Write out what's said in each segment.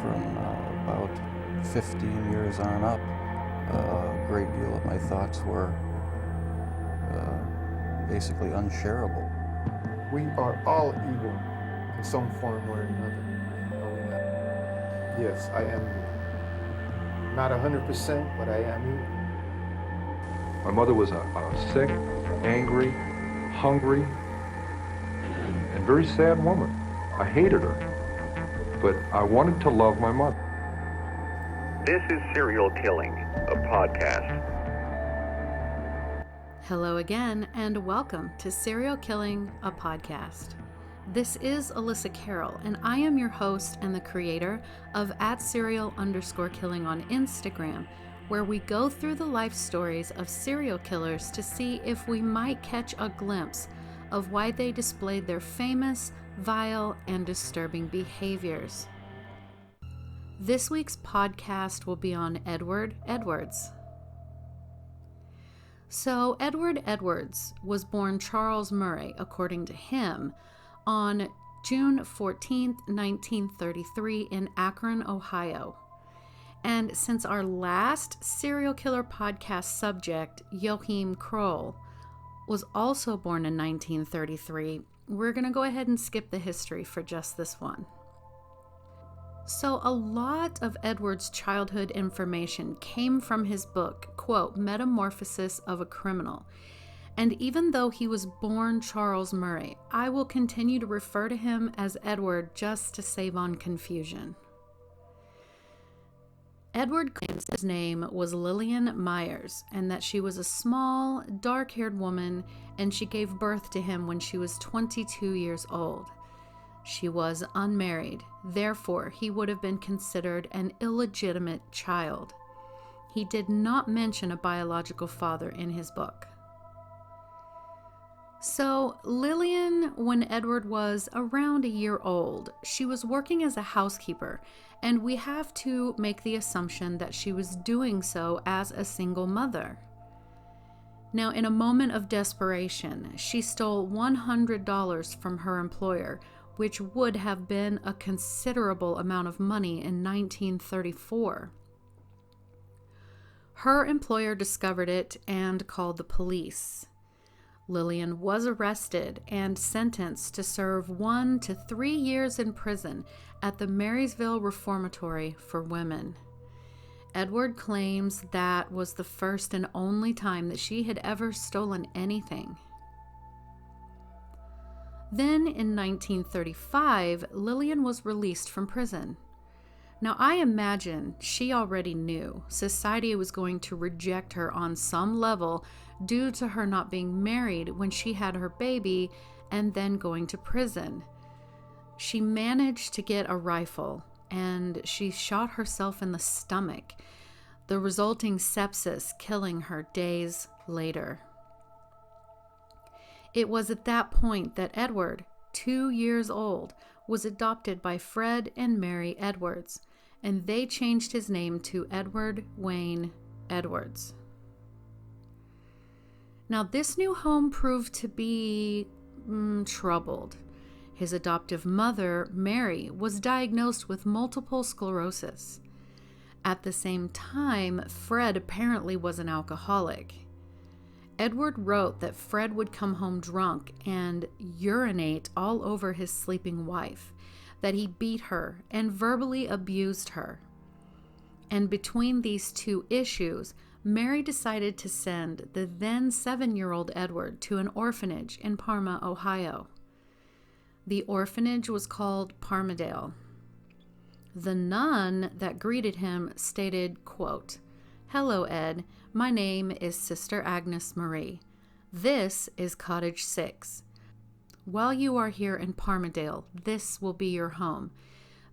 from about 15 years on up, a great deal of my thoughts were basically unshareable. We are all evil in some form or another. Are we not? Yes, I am not 100%, but I am evil. My mother was a sick, angry, hungry, and very sad woman. I hated her, but I wanted to love my mother. This is Serial Killing, a podcast. Hello again, and welcome to Serial Killing, a podcast. This is Alyssa Carroll, and I am your host and the creator of @serial_killing on Instagram, where we go through the life stories of serial killers to see if we might catch a glimpse of why they displayed their famous, vile, and disturbing behaviors. This week's podcast will be on Edward Edwards. So, Edward Edwards was born Charles Murray, according to him, on June 14, 1933 in Akron, Ohio. And since our last serial killer podcast subject, Joachim Kroll, was also born in 1933, we're going to go ahead and skip the history for just this one. So a lot of Edward's childhood information came from his book, quote, Metamorphosis of a Criminal. And even though he was born Charles Murray, I will continue to refer to him as Edward just to save on confusion. Edward claims his name was Lillian Myers and that she was a small, dark-haired woman, and she gave birth to him when she was 22 years old. She was unmarried, therefore he would have been considered an illegitimate child. He did not mention a biological father in his book. So, Lillian, when Edward was around a year old, she was working as a housekeeper, and we have to make the assumption that she was doing so as a single mother. Now, in a moment of desperation, she stole $100 from her employer, which would have been a considerable amount of money in 1934. Her employer discovered it and called the police. Lillian was arrested and sentenced to serve 1 to 3 years in prison at the Marysville Reformatory for Women. Edward claims that was the first and only time that she had ever stolen anything. Then in 1935, Lillian was released from prison. Now, I imagine she already knew society was going to reject her on some level due to her not being married when she had her baby and then going to prison. She managed to get a rifle and she shot herself in the stomach, the resulting sepsis killing her days later. It was at that point that Edward, 2 years old, was adopted by Fred and Mary Edwards, and they changed his name to Edward Wayne Edwards. Now, this new home proved to be troubled. His adoptive mother, Mary, was diagnosed with multiple sclerosis. At the same time, Fred apparently was an alcoholic. Edward wrote that Fred would come home drunk and urinate all over his sleeping wife, that he beat her and verbally abused her. And between these two issues, Mary decided to send the then 7-year-old Edward to an orphanage in Parma, Ohio. The orphanage was called Parmadale. The nun that greeted him stated, quote, "Hello, Ed. My name is Sister Agnes Marie. This is Cottage 6. While you are here in Parmadale, this will be your home.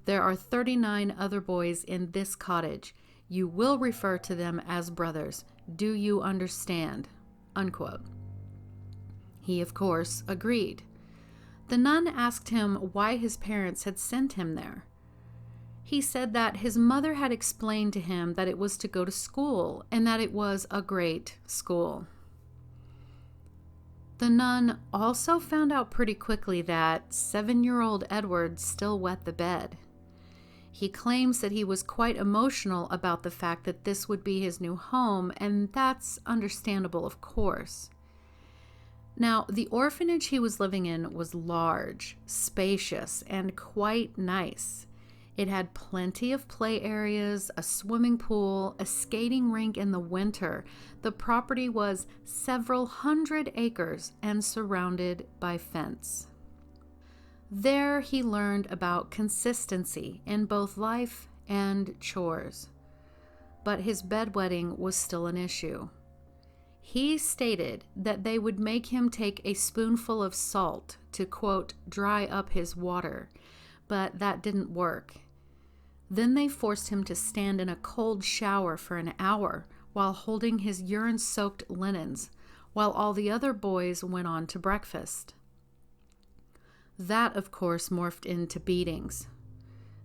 There are 39 other boys in this cottage. You will refer to them as brothers. Do you understand?" Unquote. He, of course, agreed. The nun asked him why his parents had sent him there. He said that his mother had explained to him that it was to go to school and that it was a great school. The nun also found out pretty quickly that 7-year-old Edward still wet the bed. He claims that he was quite emotional about the fact that this would be his new home, and that's understandable, of course. Now, the orphanage he was living in was large, spacious, and quite nice. It had plenty of play areas, a swimming pool, a skating rink in the winter. The property was several hundred acres and surrounded by fence. There he learned about consistency in both life and chores. But his bedwetting was still an issue. He stated that they would make him take a spoonful of salt to, quote, dry up his water, but that didn't work. Then they forced him to stand in a cold shower for an hour while holding his urine-soaked linens, while all the other boys went on to breakfast. That, of course, morphed into beatings.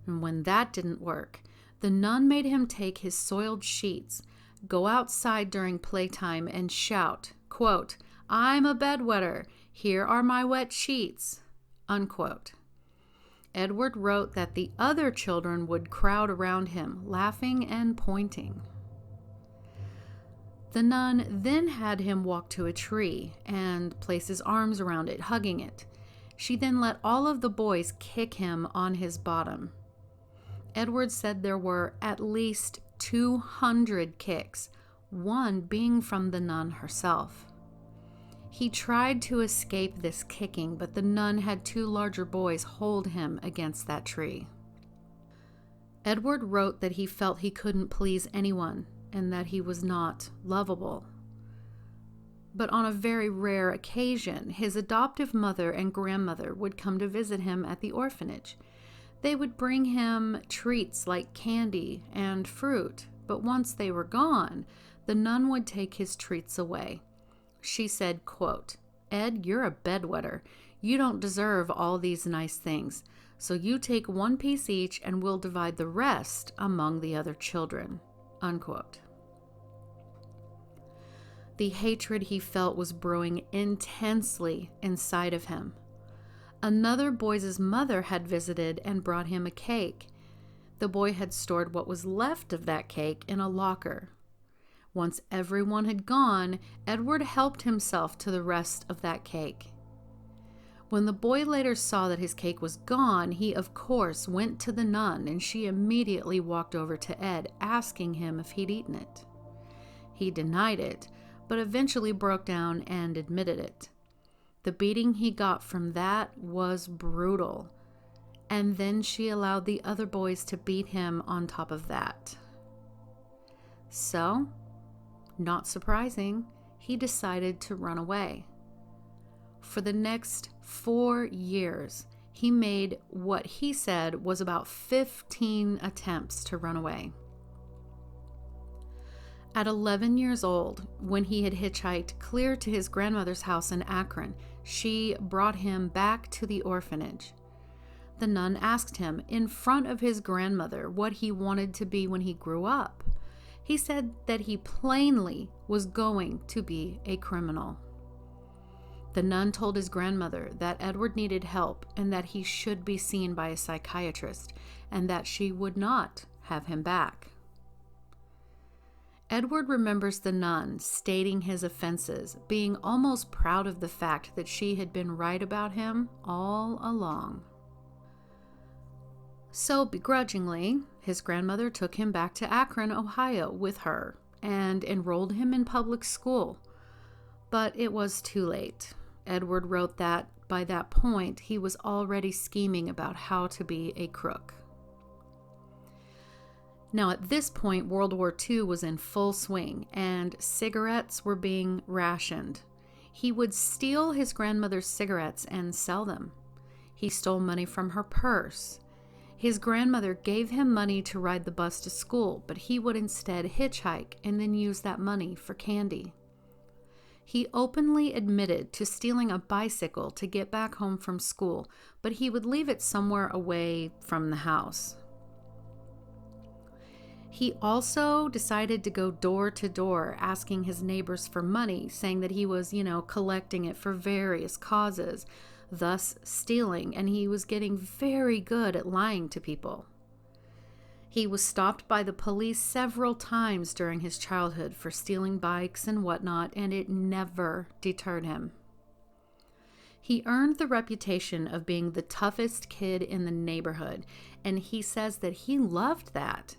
And when that didn't work, the nun made him take his soiled sheets, go outside during playtime, and shout, quote, "I'm a bedwetter. Here are my wet sheets," unquote. Edward wrote that the other children would crowd around him, laughing and pointing. The nun then had him walk to a tree and place his arms around it, hugging it. She then let all of the boys kick him on his bottom. Edward said there were at least 200 kicks, one being from the nun herself. He tried to escape this kicking, but the nun had two larger boys hold him against that tree. Edward wrote that he felt he couldn't please anyone and that he was not lovable. But on a very rare occasion, his adoptive mother and grandmother would come to visit him at the orphanage. They would bring him treats like candy and fruit, but once they were gone, the nun would take his treats away. She said, quote, "Ed, you're a bedwetter. You don't deserve all these nice things, so you take one piece each and we'll divide the rest among the other children," unquote. The hatred he felt was brewing intensely inside of him. Another boy's mother had visited and brought him a cake. The boy had stored what was left of that cake in a locker. Once everyone had gone, Edward helped himself to the rest of that cake. When the boy later saw that his cake was gone, he of course went to the nun, and she immediately walked over to Ed, asking him if he'd eaten it. He denied it, but eventually broke down and admitted it. The beating he got from that was brutal, and then she allowed the other boys to beat him on top of that. So, not surprising, he decided to run away. For the next 4 years, he made what he said was about 15 attempts to run away. At 11 years old, when he had hitchhiked clear to his grandmother's house in Akron, she brought him back to the orphanage. The nun asked him in front of his grandmother what he wanted to be when he grew up. He said that he plainly was going to be a criminal. The nun told his grandmother that Edward needed help and that he should be seen by a psychiatrist, and that she would not have him back. Edward remembers the nun stating his offenses, being almost proud of the fact that she had been right about him all along. So, begrudgingly, his grandmother took him back to Akron, Ohio with her and enrolled him in public school. But it was too late. Edward wrote that by that point, he was already scheming about how to be a crook. Now, at this point, World War II was in full swing, and cigarettes were being rationed. He would steal his grandmother's cigarettes and sell them. He stole money from her purse. His grandmother gave him money to ride the bus to school, but he would instead hitchhike and then use that money for candy. He openly admitted to stealing a bicycle to get back home from school, but he would leave it somewhere away from the house. He also decided to go door to door asking his neighbors for money, saying that he was, collecting it for various causes, thus stealing, and he was getting very good at lying to people. He was stopped by the police several times during his childhood for stealing bikes and whatnot, and it never deterred him. He earned the reputation of being the toughest kid in the neighborhood, and he says that he loved that.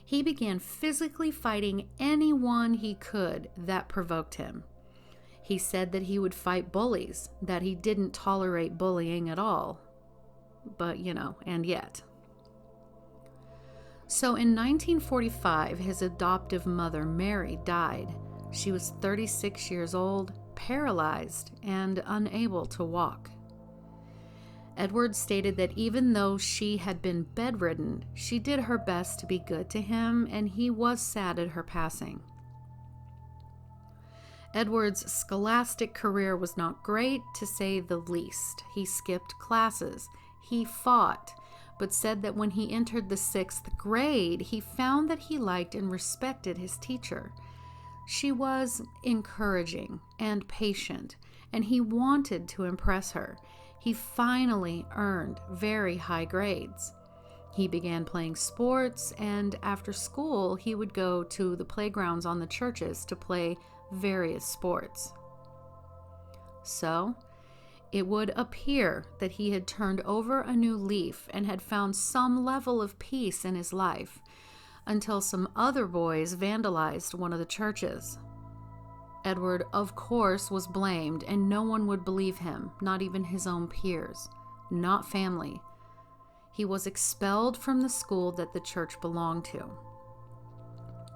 He began physically fighting anyone he could that provoked him. He said that he would fight bullies, that he didn't tolerate bullying at all. But, and yet. So in 1945, his adoptive mother, Mary, died. She was 36 years old, paralyzed, and unable to walk. Edward stated that even though she had been bedridden, she did her best to be good to him, and he was sad at her passing. Edward's scholastic career was not great, to say the least. He skipped classes. He fought, but said that when he entered the 6th grade, he found that he liked and respected his teacher. She was encouraging and patient, and he wanted to impress her. He finally earned very high grades. He began playing sports, and after school, he would go to the playgrounds on the churches to play various sports. So, it would appear that he had turned over a new leaf and had found some level of peace in his life, until some other boys vandalized one of the churches. Edward, of course, was blamed, and no one would believe him, not even his own peers, not family. He was expelled from the school that the church belonged to.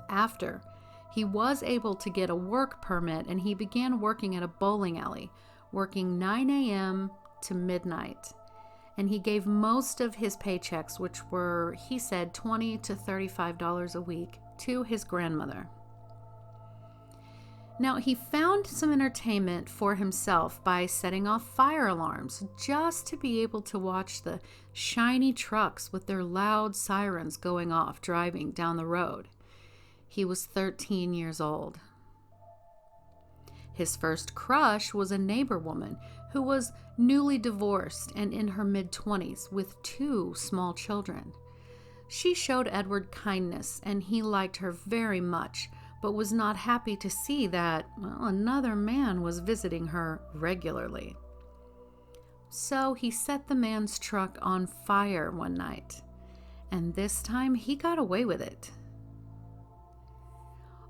After, he was able to get a work permit, and he began working at a bowling alley, working 9 a.m. to midnight. And he gave most of his paychecks, which were, he said, $20 to $35 a week, to his grandmother. Now, he found some entertainment for himself by setting off fire alarms just to be able to watch the shiny trucks with their loud sirens going off driving down the road. He was 13 years old. His first crush was a neighbor woman who was newly divorced and in her mid-20s with 2 small children. She showed Edward kindness, and he liked her very much, but was not happy to see that, another man was visiting her regularly. So he set the man's truck on fire one night, and this time he got away with it.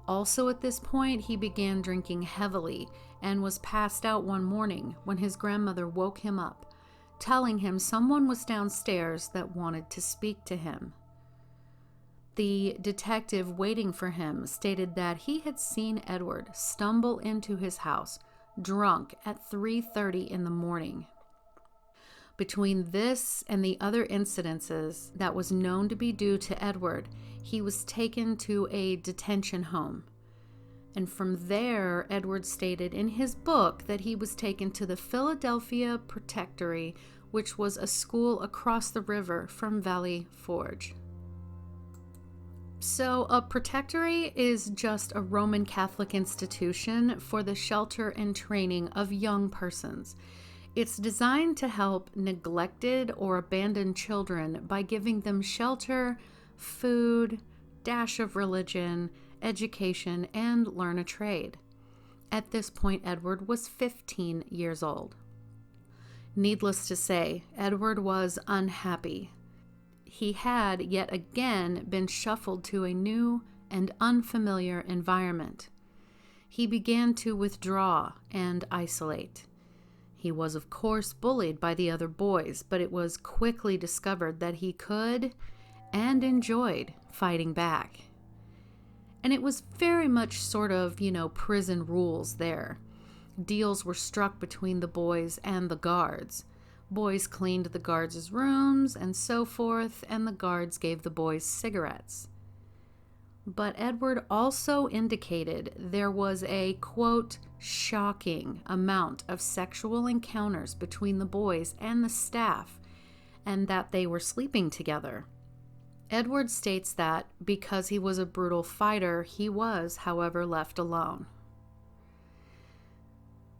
Also at this point, he began drinking heavily and was passed out one morning when his grandmother woke him up, telling him someone was downstairs that wanted to speak to him. The detective waiting for him stated that he had seen Edward stumble into his house, drunk, at 3:30 in the morning. Between this and the other incidences that was known to be due to Edward, he was taken to a detention home. And from there, Edward stated in his book that he was taken to the Philadelphia Protectory, which was a school across the river from Valley Forge. So, a protectory is just a Roman Catholic institution for the shelter and training of young persons. It's designed to help neglected or abandoned children by giving them shelter, food, dash of religion, education, and learn a trade. At this point, Edward was 15 years old. Needless to say, Edward was unhappy. He had yet again been shuffled to a new and unfamiliar environment. He began to withdraw and isolate. He was, of course, bullied by the other boys, but it was quickly discovered that he could and enjoyed fighting back. And it was very much sort of, prison rules there. Deals were struck between the boys and the guards. Boys cleaned the guards' rooms and so forth, and the guards gave the boys cigarettes. But Edward also indicated there was a, quote, shocking amount of sexual encounters between the boys and the staff, and that they were sleeping together. Edward states that because he was a brutal fighter, he was, however, left alone.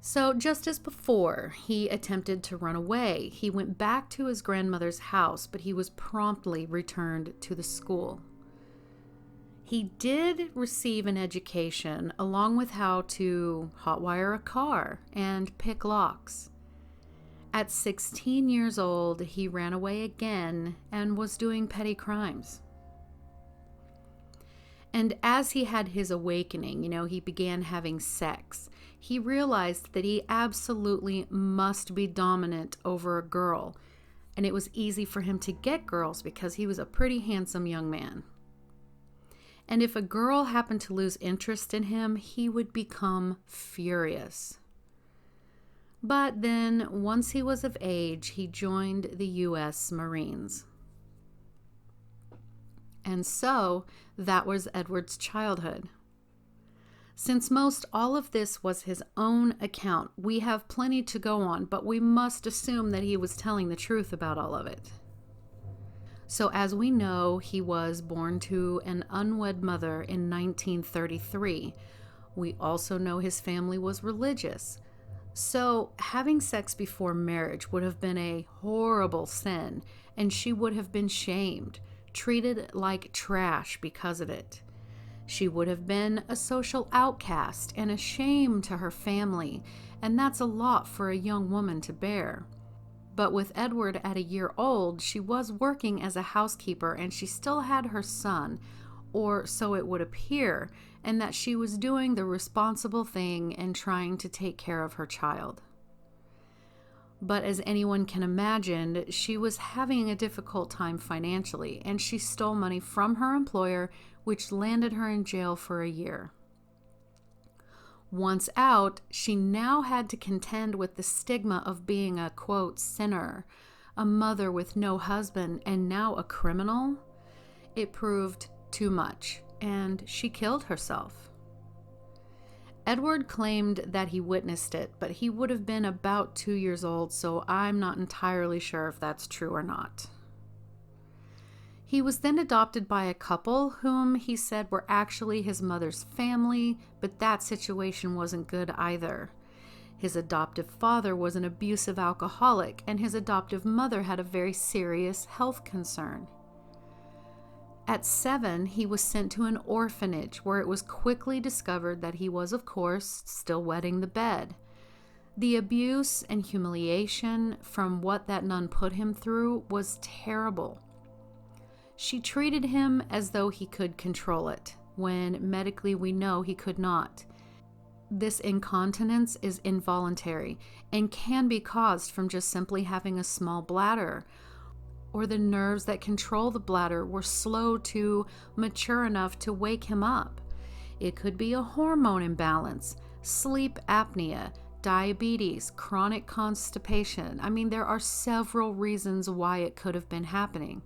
So just as before, he attempted to run away. He went back to his grandmother's house, but he was promptly returned to the school. He did receive an education along with how to hotwire a car and pick locks. At 16 years old, he ran away again and was doing petty crimes. And as he had his awakening, he began having sex. He realized that he absolutely must be dominant over a girl. And it was easy for him to get girls because he was a pretty handsome young man. And if a girl happened to lose interest in him, he would become furious. But then, once he was of age, he joined the U.S. Marines. And so, that was Edward's childhood. Since most all of this was his own account, we have plenty to go on, but we must assume that he was telling the truth about all of it. So as we know, he was born to an unwed mother in 1933. We also know his family was religious. So having sex before marriage would have been a horrible sin, and she would have been shamed, treated like trash because of it. She would have been a social outcast and a shame to her family, and that's a lot for a young woman to bear. But with Edward at a year old, she was working as a housekeeper and she still had her son, or so it would appear, and that she was doing the responsible thing and trying to take care of her child. But as anyone can imagine, she was having a difficult time financially, and she stole money from her employer, which landed her in jail for a year. Once out, she now had to contend with the stigma of being a, quote, sinner, a mother with no husband, and now a criminal. It proved too much, and she killed herself. Edward claimed that he witnessed it, but he would have been about 2 years old, so I'm not entirely sure if that's true or not. He was then adopted by a couple whom he said were actually his mother's family, but that situation wasn't good either. His adoptive father was an abusive alcoholic, and his adoptive mother had a very serious health concern. At 7, he was sent to an orphanage where it was quickly discovered that he was, of course, still wetting the bed. The abuse and humiliation from what that nun put him through was terrible. She treated him as though he could control it, when medically we know he could not. This incontinence is involuntary and can be caused from just simply having a small bladder, or the nerves that control the bladder were slow to mature enough to wake him up. It could be a hormone imbalance, sleep apnea, diabetes, chronic constipation. There are several reasons why it could have been happening.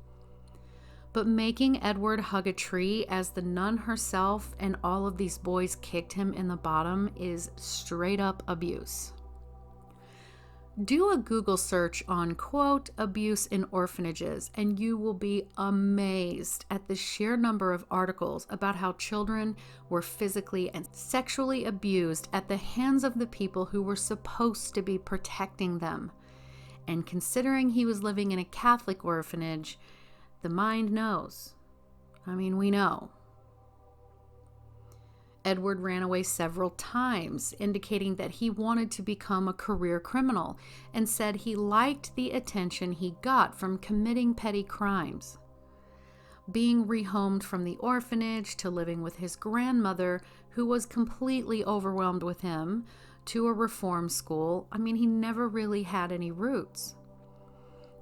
But making Edward hug a tree as the nun herself and all of these boys kicked him in the bottom is straight up abuse. Do a Google search on, quote, abuse in orphanages, and you will be amazed at the sheer number of articles about how children were physically and sexually abused at the hands of the people who were supposed to be protecting them. And considering he was living in a Catholic orphanage, the mind knows. We know. Edward ran away several times, indicating that he wanted to become a career criminal, and said he liked the attention he got from committing petty crimes. Being rehomed from the orphanage to living with his grandmother, who was completely overwhelmed with him, to a reform school, he never really had any roots.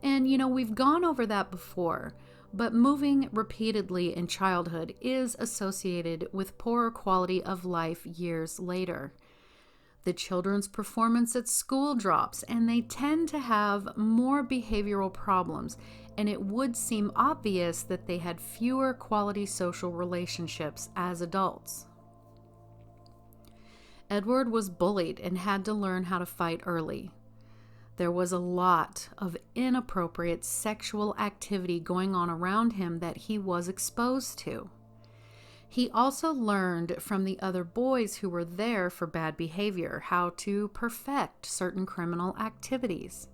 And, we've gone over that before, but moving repeatedly in childhood is associated with poorer quality of life years later. The children's performance at school drops, and they tend to have more behavioral problems, and it would seem obvious that they had fewer quality social relationships as adults. Edward was bullied and had to learn how to fight early. There was a lot of inappropriate sexual activity going on around him that he was exposed to. He also learned from the other boys who were there for bad behavior how to perfect certain criminal activities.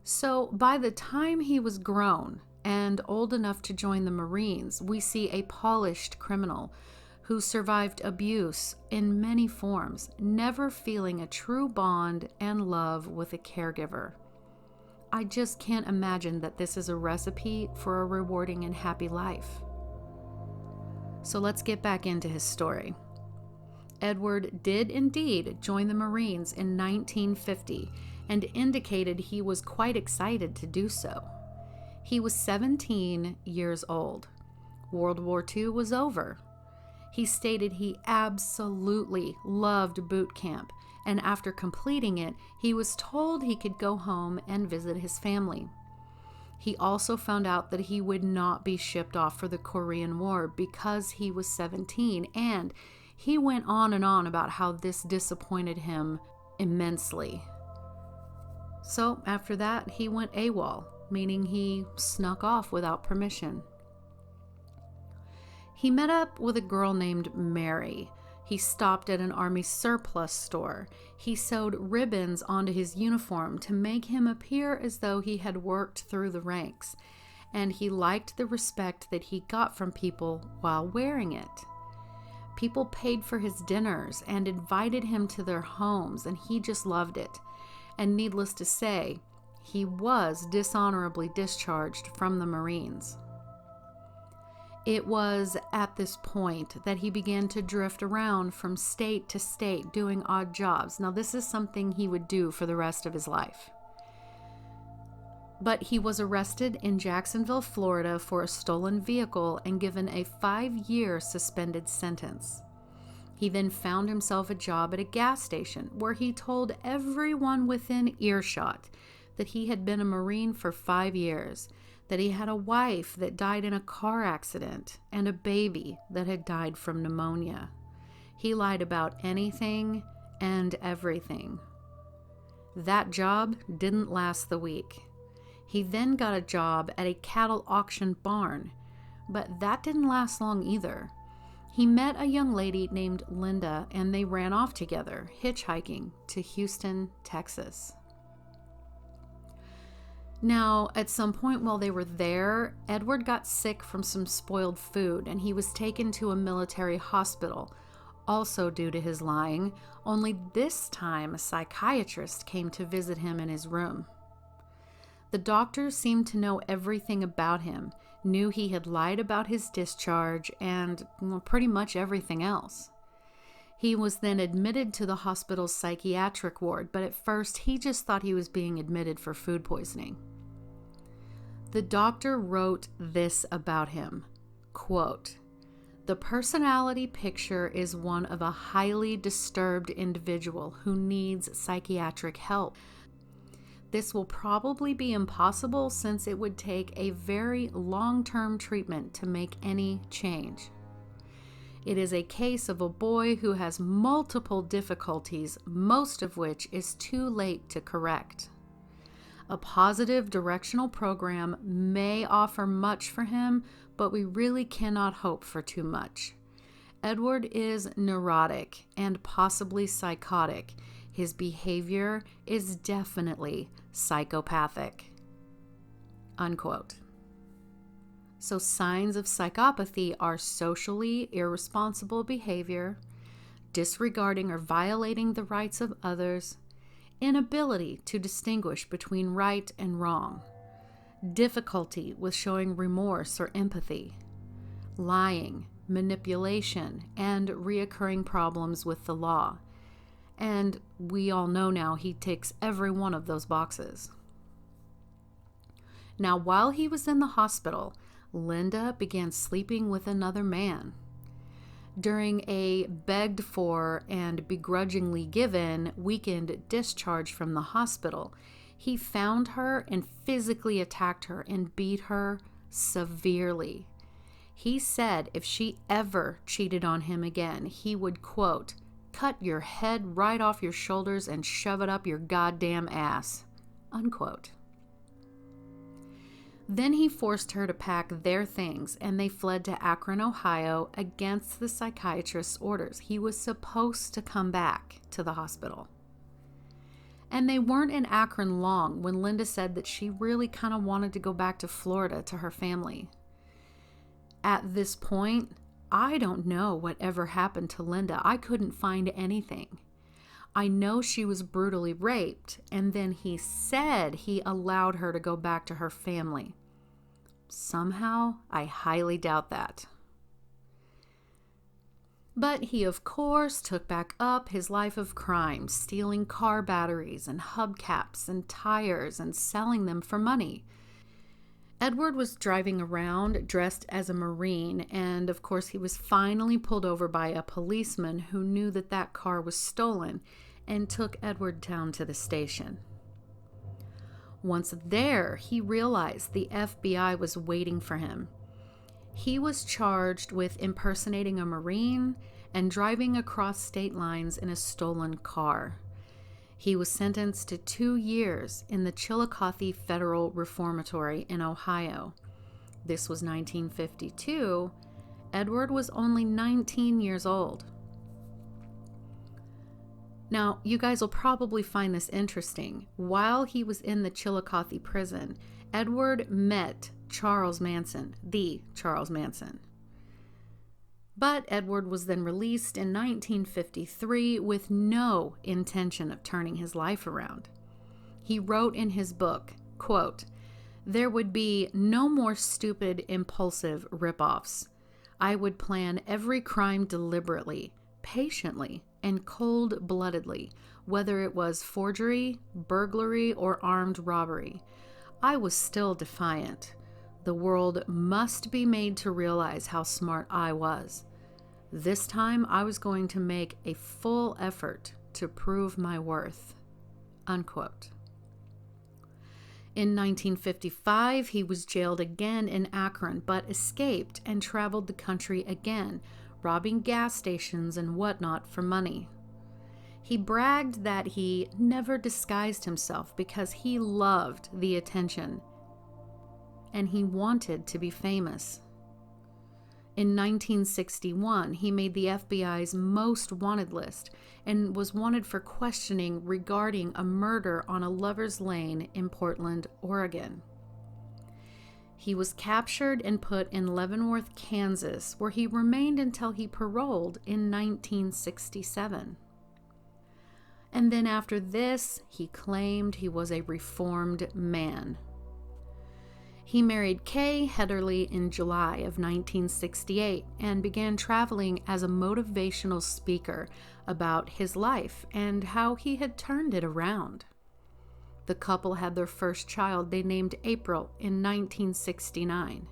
So by the time he was grown and old enough to join the Marines, we see a polished criminal who survived abuse in many forms, never feeling a true bond and love with a caregiver. I just can't imagine that this is a recipe for a rewarding and happy life. So let's get back into his story. Edward did indeed join the Marines in 1950 and indicated he was quite excited to do so. He was 17 years old. World War II was over. He stated he absolutely loved boot camp, and after completing it, he was told he could go home and visit his family. He also found out that he would not be shipped off for the Korean War because he was 17, and he went on and on about how this disappointed him immensely. So after that, he went AWOL, meaning he snuck off without permission. He met up with a girl named Mary. He stopped at an Army surplus store. He sewed ribbons onto his uniform to make him appear as though he had worked through the ranks, and he liked the respect that he got from people while wearing it. People paid for his dinners and invited him to their homes, and he just loved it. And needless to say, he was dishonorably discharged from the Marines. It was at this point that he began to drift around from state to state doing odd jobs. Now, this is something he would do for the rest of his life. But he was arrested in Jacksonville, Florida for a stolen vehicle and given a 5-year suspended sentence. He then found himself a job at a gas station where he told everyone within earshot that he had been a Marine for 5 years, that he had a wife that died in a car accident and a baby that had died from pneumonia. He lied about anything and everything. That job didn't last the week. He then got a job at a cattle auction barn, but that didn't last long either. He met a young lady named Linda, and they ran off together, hitchhiking to Houston, Texas. Now, at some point while they were there, Edward got sick from some spoiled food, and he was taken to a military hospital, also due to his lying, only this time a psychiatrist came to visit him in his room. The doctor seemed to know everything about him, knew he had lied about his discharge, and pretty much everything else. He was then admitted to the hospital's psychiatric ward, but at first he just thought he was being admitted for food poisoning. The doctor wrote this about him, quote, "The personality picture is one of a highly disturbed individual who needs psychiatric help. This will probably be impossible since it would take a very long-term treatment to make any change. It is a case of a boy who has multiple difficulties, most of which is too late to correct. A positive directional program may offer much for him, but we really cannot hope for too much. Edward is neurotic and possibly psychotic. His behavior is definitely psychopathic." Unquote. So signs of psychopathy are socially irresponsible behavior, disregarding or violating the rights of others, inability to distinguish between right and wrong, difficulty with showing remorse or empathy, lying, manipulation, and reoccurring problems with the law. And we all know now he ticks every one of those boxes. Now, while he was in the hospital, Linda began sleeping with another man. During a begged for and begrudgingly given weekend discharge from the hospital, he found her and physically attacked her and beat her severely. He said if she ever cheated on him again, he would, quote, "cut your head right off your shoulders and shove it up your goddamn ass," unquote. Then he forced her to pack their things, and they fled to Akron, Ohio, against the psychiatrist's orders. He was supposed to come back to the hospital. And they weren't in Akron long when Linda said that she really kind of wanted to go back to Florida to her family. At this point, I don't know whatever happened to Linda. I couldn't find anything. I know she was brutally raped, and then he said he allowed her to go back to her family. Somehow, I highly doubt that. But he, of course, took back up his life of crime, stealing car batteries and hubcaps and tires and selling them for money. Edward was driving around dressed as a Marine, and of course he was finally pulled over by a policeman who knew that that car was stolen and took Edward down to the station. Once there, he realized the FBI was waiting for him. He was charged with impersonating a Marine and driving across state lines in a stolen car. He was sentenced to 2 years in the Chillicothe Federal Reformatory in Ohio. This was 1952. Edward was only 19 years old. Now, you guys will probably find this interesting. While he was in the Chillicothe prison, Edward met Charles Manson, the Charles Manson. But Edward was then released in 1953 with no intention of turning his life around. He wrote in his book, quote, "There would be no more stupid, impulsive rip-offs. I would plan every crime deliberately, patiently, and cold-bloodedly, whether it was forgery, burglary, or armed robbery. I was still defiant. The world must be made to realize how smart I was. This time I was going to make a full effort to prove my worth." Unquote. In 1955, he was jailed again in Akron, but escaped and traveled the country again, robbing gas stations and whatnot for money. He bragged that he never disguised himself because he loved the attention and he wanted to be famous. In 1961, he made the FBI's most wanted list and was wanted for questioning regarding a murder on a lover's lane in Portland, Oregon. He was captured and put in Leavenworth, Kansas, where he remained until he paroled in 1967. And then after this, he claimed he was a reformed man. He married Kay Hedderly in July of 1968 and began traveling as a motivational speaker about his life and how he had turned it around. The couple had their first child they named April in 1969.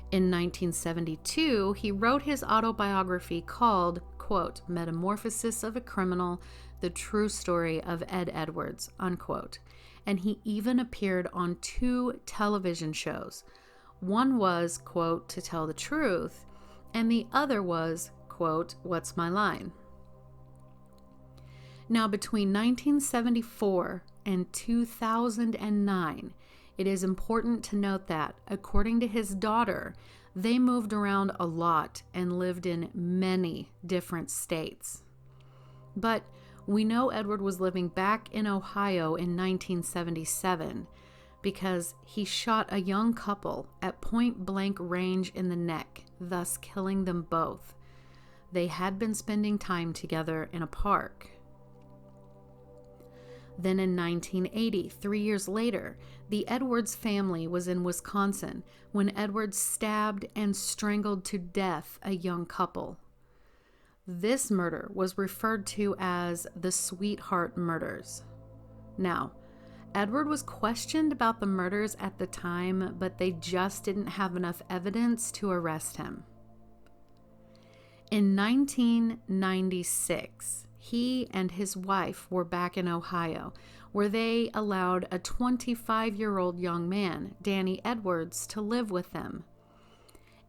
In 1972, he wrote his autobiography called, quote, "Metamorphosis of a Criminal, the True Story of Ed Edwards," unquote. And he even appeared on 2 television shows. One was, quote, "To Tell the Truth," and the other was, quote, "What's My Line?" Now, between 1974 and 2009, it is important to note that, according to his daughter, they moved around a lot and lived in many different states. But we know Edward was living back in Ohio in 1977 because he shot a young couple at point-blank range in the neck, thus killing them both. They had been spending time together in a park. Then in 1980, 3 years later, the Edwards family was in Wisconsin when Edwards stabbed and strangled to death a young couple. This murder was referred to as the Sweetheart Murders. Now, Edward was questioned about the murders at the time, but they just didn't have enough evidence to arrest him. In 1996, he and his wife were back in Ohio, where they allowed a 25-year-old young man, Danny Edwards, to live with them.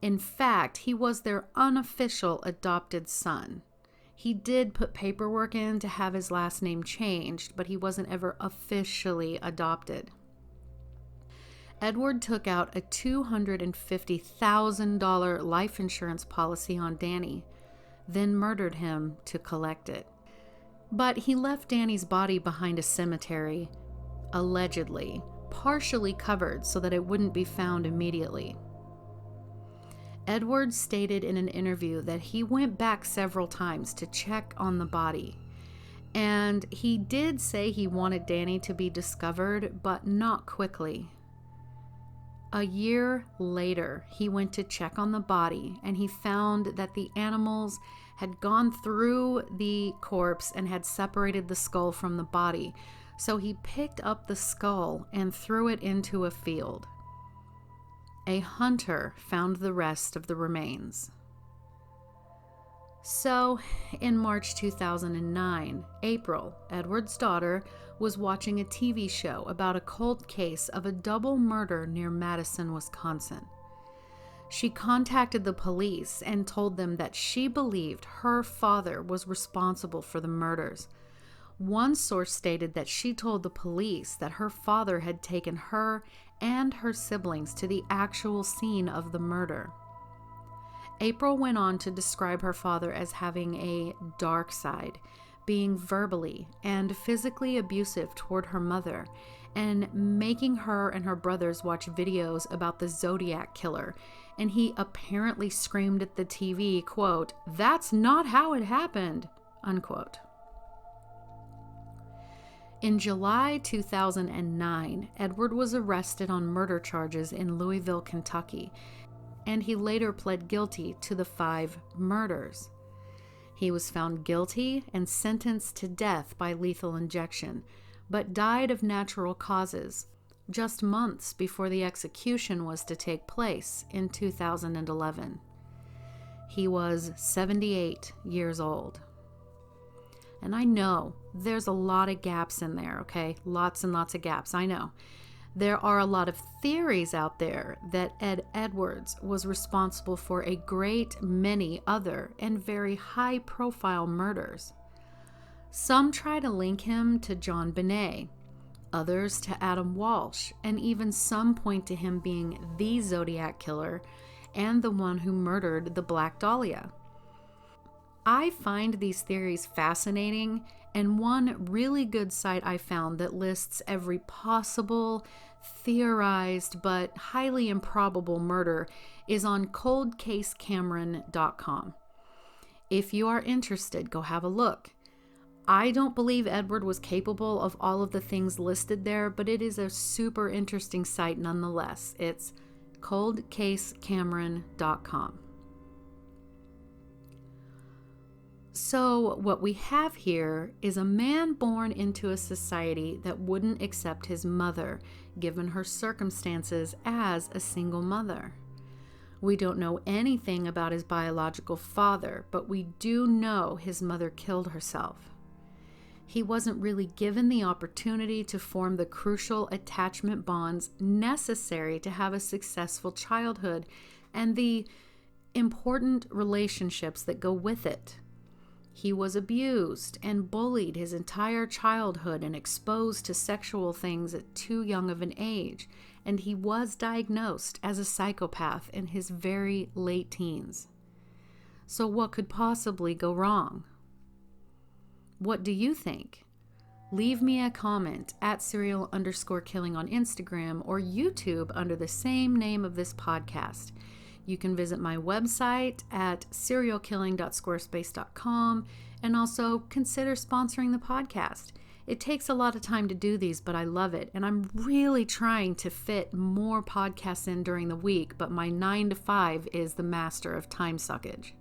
In fact, he was their unofficial adopted son. He did put paperwork in to have his last name changed, but he wasn't ever officially adopted. Edward took out a $250,000 life insurance policy on Danny, then murdered him to collect it. But he left Danny's body behind a cemetery, allegedly, partially covered so that it wouldn't be found immediately. Edward stated in an interview that he went back several times to check on the body. And he did say he wanted Danny to be discovered, but not quickly. A year later, he went to check on the body, and he found that the animals had gone through the corpse and had separated the skull from the body. So he picked up the skull and threw it into a field. A hunter found the rest of the remains. So, in March 2009, April, Edward's daughter, was watching a TV show about a cold case of a double murder near Madison, Wisconsin. She contacted the police and told them that she believed her father was responsible for the murders. One source stated that she told the police that her father had taken her and her siblings to the actual scene of the murder. April went on to describe her father as having a dark side, being verbally and physically abusive toward her mother, and making her and her brothers watch videos about the Zodiac killer. And he apparently screamed at the TV, quote, "That's not how it happened," unquote. In July 2009, Edward was arrested on murder charges in Louisville, Kentucky, and he later pled guilty to the 5 murders. He was found guilty and sentenced to death by lethal injection, but died of natural causes just months before the execution was to take place in 2011. He was 78 years old. And I know there's a lot of gaps in there, okay? Lots and lots of gaps, I know. There are a lot of theories out there that Ed Edwards was responsible for a great many other and very high-profile murders. Some try to link him to John Benet, others to Adam Walsh, and even some point to him being the Zodiac killer and the one who murdered the Black Dahlia. I find these theories fascinating, and one really good site I found that lists every possible, theorized, but highly improbable murder is on coldcasecameron.com. If you are interested, go have a look. I don't believe Edward was capable of all of the things listed there, but it is a super interesting site nonetheless. It's coldcasecameron.com. So what we have here is a man born into a society that wouldn't accept his mother, given her circumstances as a single mother. We don't know anything about his biological father, but we do know his mother killed herself. He wasn't really given the opportunity to form the crucial attachment bonds necessary to have a successful childhood and the important relationships that go with it. He was abused and bullied his entire childhood and exposed to sexual things at too young of an age, and he was diagnosed as a psychopath in his very late teens. So what could possibly go wrong? What do you think? Leave me a comment at serial_killing on Instagram or YouTube under the same name of this podcast. You can visit my website at serialkilling.squarespace.com and also consider sponsoring the podcast. It takes a lot of time to do these, but I love it. And I'm really trying to fit more podcasts in during the week, but my 9 to 5 is the master of time suckage.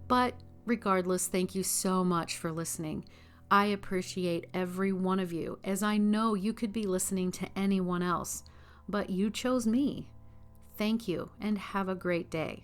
But regardless, thank you so much for listening. I appreciate every one of you, as I know you could be listening to anyone else, but you chose me. Thank you, and have a great day.